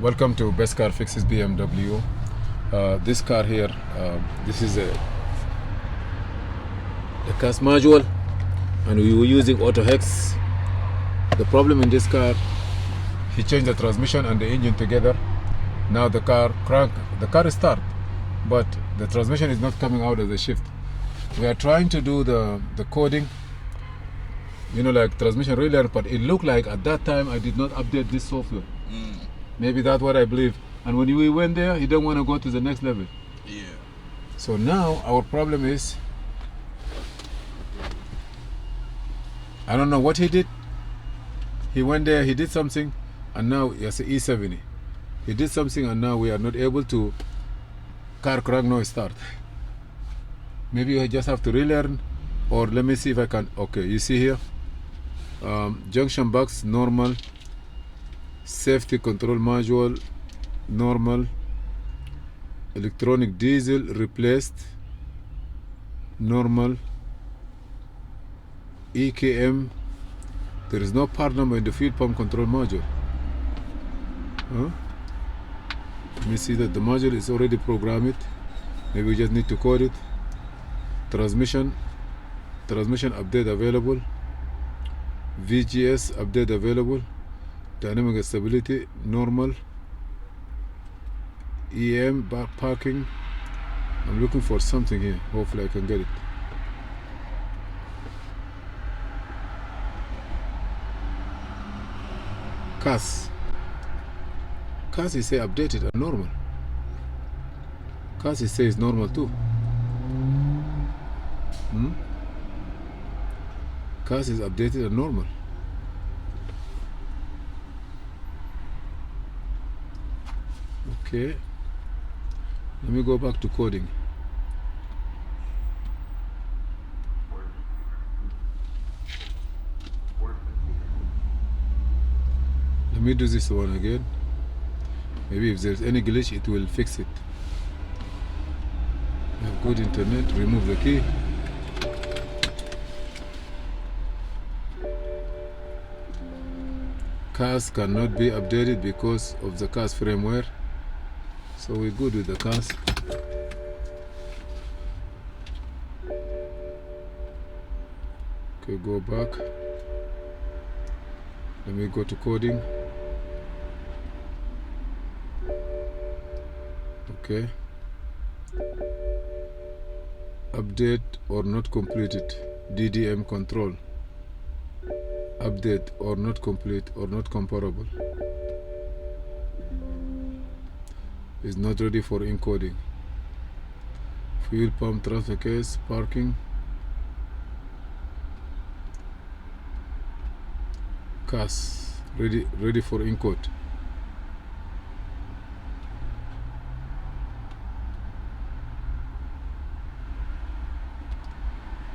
Welcome to Best Car Fixes BMW. This car here, this is the CAS module, and we were using auto hex. The problem in this car, he changed the transmission and the engine together. Now the car is start, but the transmission is not coming out as a shift. We are trying to do the coding, you know, like transmission relay, but it looked like at that time I did not update this software. Maybe that's what I believe. And when we went there, he didn't want to go to the next level. Yeah. So now our problem is, I don't know what he did. He went there, he did something, and now it's an E70. He did something, and now we are not able to car crank no start. Maybe I just have to relearn, or let me see if I can. Okay, you see here, junction box normal, safety control module normal, electronic diesel replaced normal, EKM. There is no part number in the fuel pump control module. Let me see that the module is already programmed. Maybe we just need to code it. Transmission update available, VGS update available, dynamic stability normal, EM parking. I'm looking for something here. Hopefully I can get it. CAS is say updated and normal. CAS is says normal too. CAS is updated and normal. Okay, let me go back to coding. Let me do this one again. Maybe if there's any glitch, it will fix it. Have good internet, remove the key. CAS cannot be updated because of the CAS firmware. So we're good with the CAS. Okay, go back. Let me go to coding. Okay. Update or not completed. DDM control. Update or not complete or not comparable. Is not ready for encoding. Fuel pump transfer case parking. CAS ready for encode.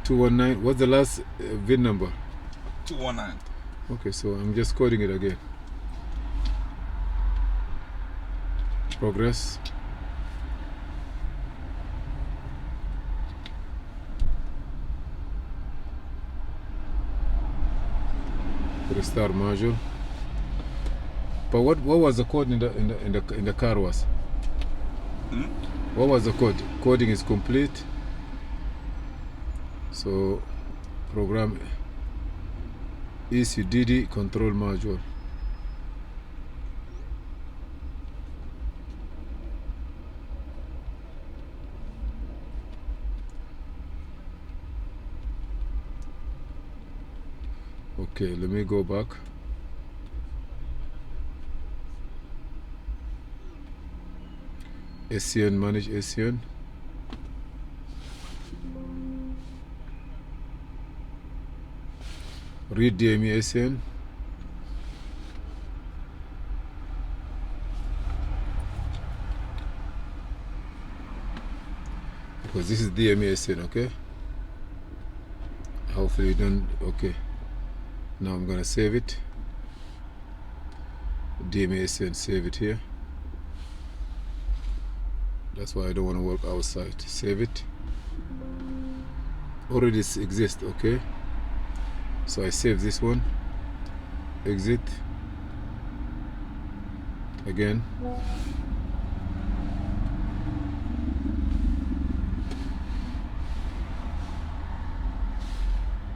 $219. What's the last VIN number? 219. Okay, so I'm just coding it again. Progress. Restart module. But what was the code in the car was? What was the code? Coding is complete. So program ECDD control module. Okay, let me go back. SCN, manage SCN. Read DME SCN. Because this is DME SCN, okay? Hopefully you don't, okay. Now I'm gonna save it. DME SCN, save it here. That's why I don't want to work outside. Save it. Already exists, okay? So I save this one. Exit. again.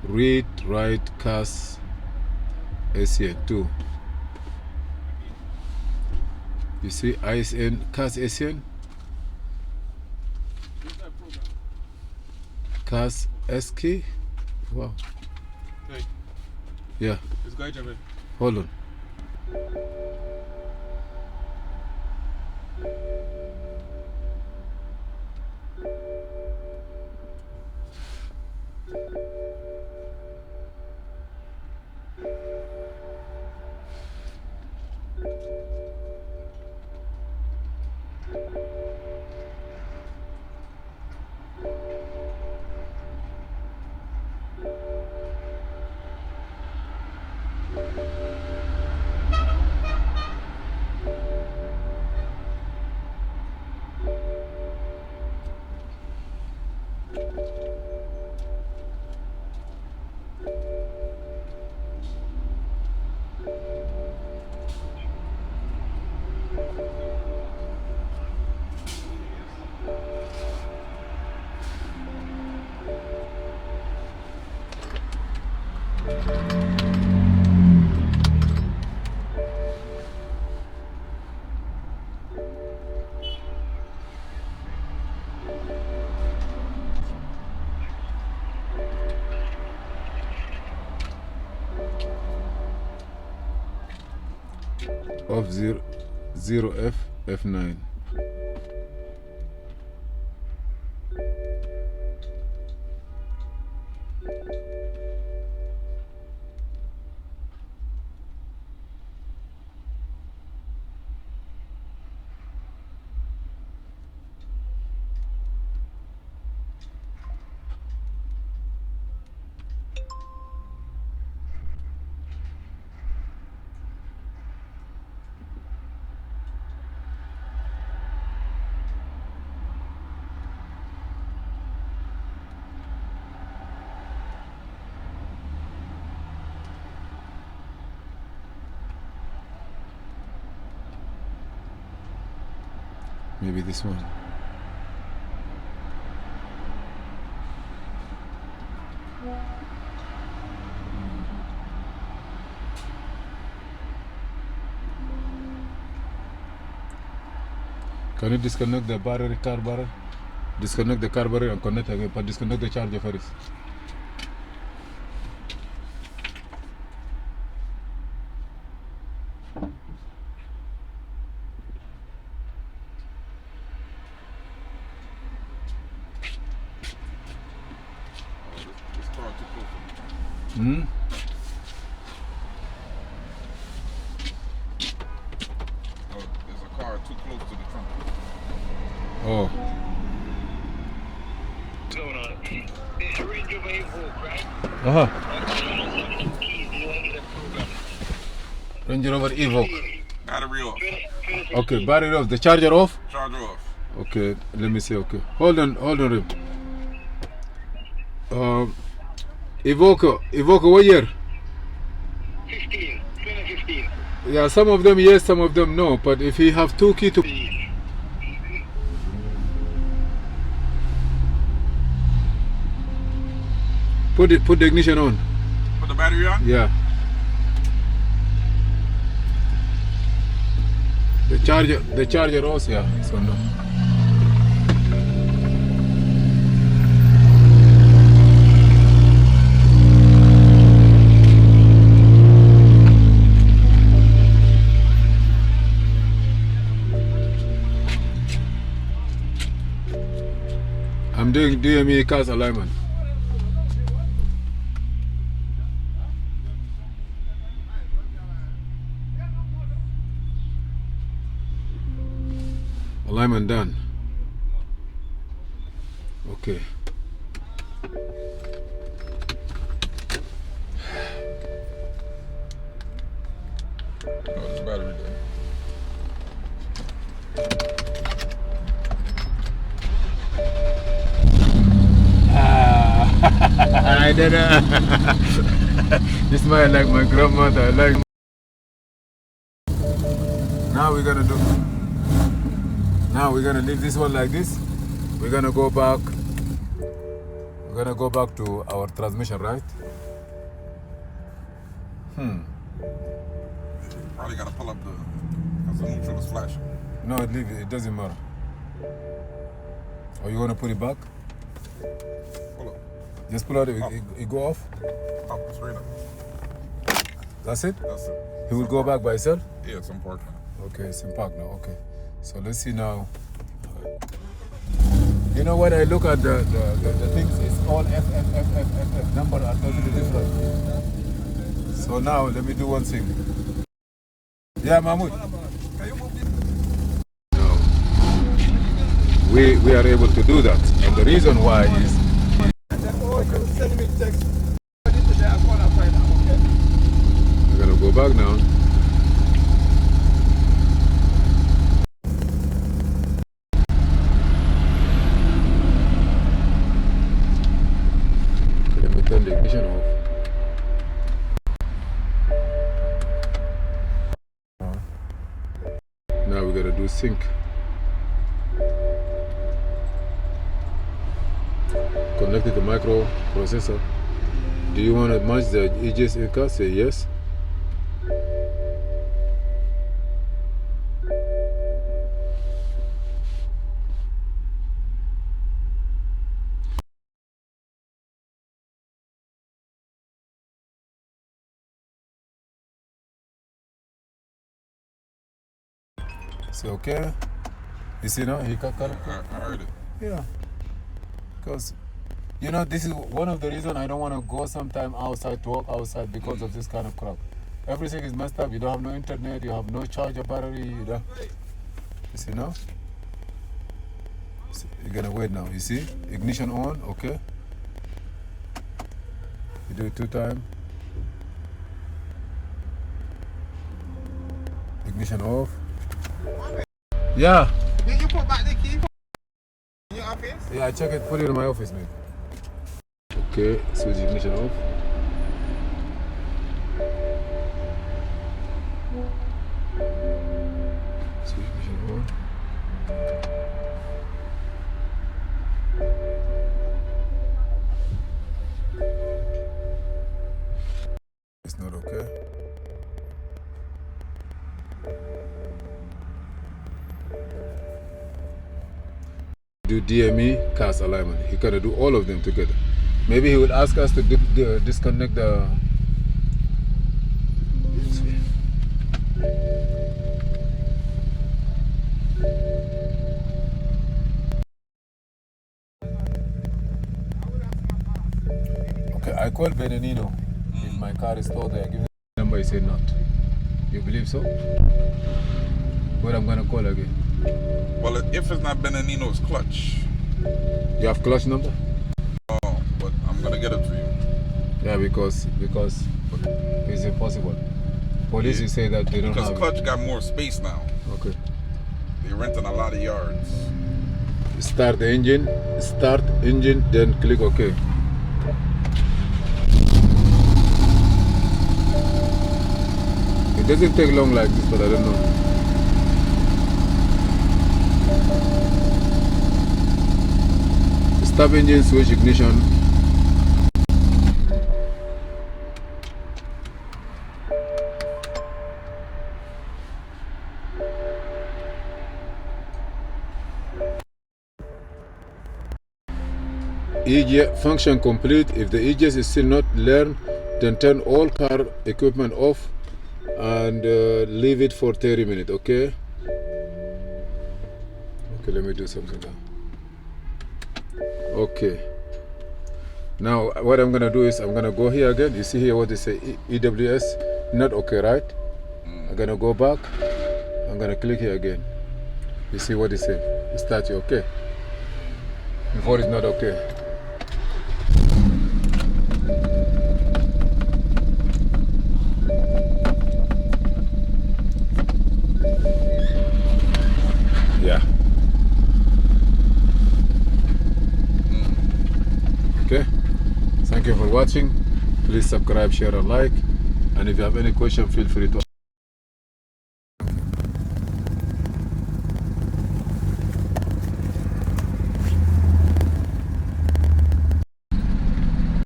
Read, write, CAS, ISN 2. You see ISN, CAS, ISN? CAS, SK? Wow. Hey. Yeah. It's going to be. Hold on. Of 0F, F9. Maybe this one. Can you disconnect the battery, car battery? Disconnect the car battery and connect again, but disconnect the charger first. This car too close. Hmm? Oh, there's a car too close to the trunk. Oh. What's going on? It's a Range Rover Evoque, right? Uh-huh. Keys, you want to get that program? Range Rover Evoque. Battery off. Okay, battery off. The charger off? Charger off. Okay, let me see. Okay. Hold on, Rip. Evoque, what year? 15, 2015. Yeah, some of them yes, some of them no. But if you have two key to put the ignition on. Put the battery on? Yeah. The charger also, yeah. So no. I'm doing DME CAS alignment. Alignment done. Okay. Oh, there's a battery there. I don't know. This man like my grandmother. Like now now we're gonna do. Now we're gonna leave this one like this. We're gonna go back. We're gonna go back to our transmission, right? Probably gotta pull up because the neutral is flashing. No, leave it. It doesn't matter. Are you gonna put it back? Pull up. Just pull out. It go off. Up, straight up. That's it. That's it. He will go back by itself. Yeah, it's in park now. Okay, it's in park now. Okay, so let's see now. You know, when I look at the things, it's all F. Number are totally different. So now let me do one thing. Yeah, Mahmoud. No. We are able to do that, and the reason why is. We're gonna go back now. Turn the ignition off. Now we gotta do sync. Connected to microprocessor. Do you want to match the EGS in CAS? Say yes. Say okay. You see now? He can I heard it. yeah. Because, you know, this is one of the reasons I don't want to go sometime outside to walk outside because of this kind of crap. Everything is messed up. You don't have no internet. You have no charger battery. You don't. You see now? You're gonna wait now. You see? Ignition on. Okay. You do it 2 times. Ignition off. Yeah. Did you put back the key in your office? Yeah, I check it. Put it in my office, man. Okay, switch ignition off. Switch ignition on. It's not okay. Do DME, CAS alignment. He gotta do all of them together. Maybe he will ask us to disconnect the. Okay, I called Benanino. If my car is stored there, give the number. He said not. You believe so? But I'm gonna call again. Well, if it's not Benanino's clutch. You have clutch number? Oh, but I'm gonna get it to you. Yeah, because it's impossible. Police, Yeah. you say that they don't Because have. clutch got more space now. Okay. They're renting a lot of yards. Start the engine. Start engine. Then click OK. It doesn't take long like this, but I don't know. Stop engine, switch ignition. EGS function complete. If the EGS is still not learned, then turn all car equipment off and leave it for 30 minutes. Okay. Okay, let me do something now. Okay. Now what I'm gonna do is I'm gonna go here again. You see here what they say EWS not okay, right? I'm gonna go back. I'm gonna click here again. You see what they say? Start you okay. Before it's not okay. Yeah. Okay. Thank you for watching. Please subscribe, share, and like. And if you have any question, feel free to